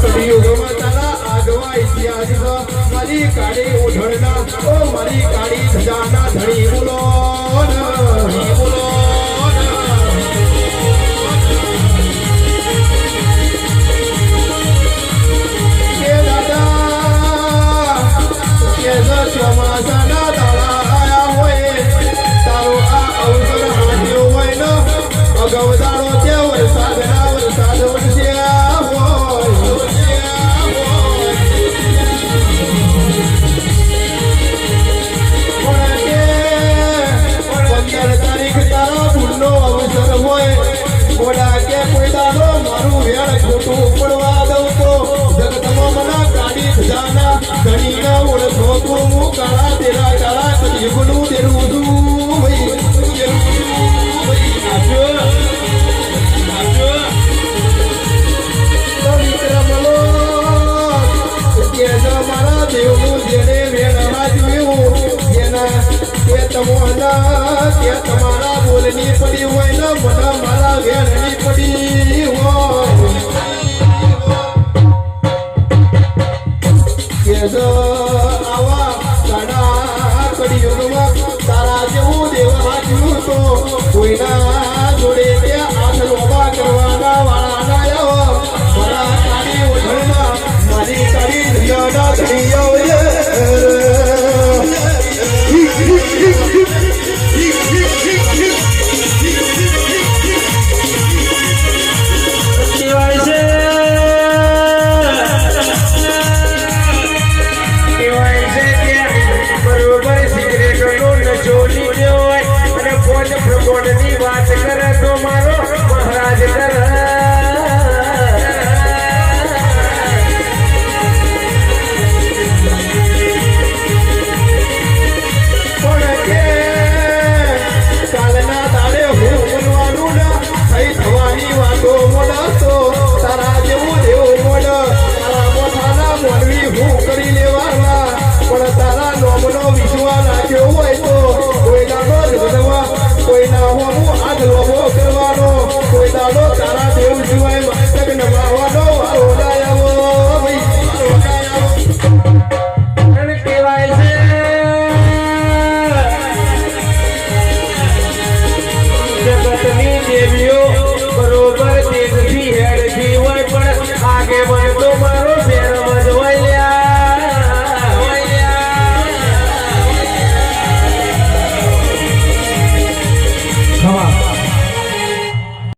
કળિયુગમાં તારા આગવા ઇતિહાસ મારી કાળી ઓઢળના ઓ મારી કાળી ધજાના ધણી બોલો બોલો કે દાદા કે ચોમાસાના દાડા આયા હોય તારો આ અવસર હાથ્યો હોય ને અગવદારો તે વરસાદના વરસાદ વરસ્યા તમારા બોલની પડી હોય ને મને મારા વેરની પડી હોય આવા કાળા કળિયુગમાં તારા જેવું દેવા હાજ્યું તો કોઈના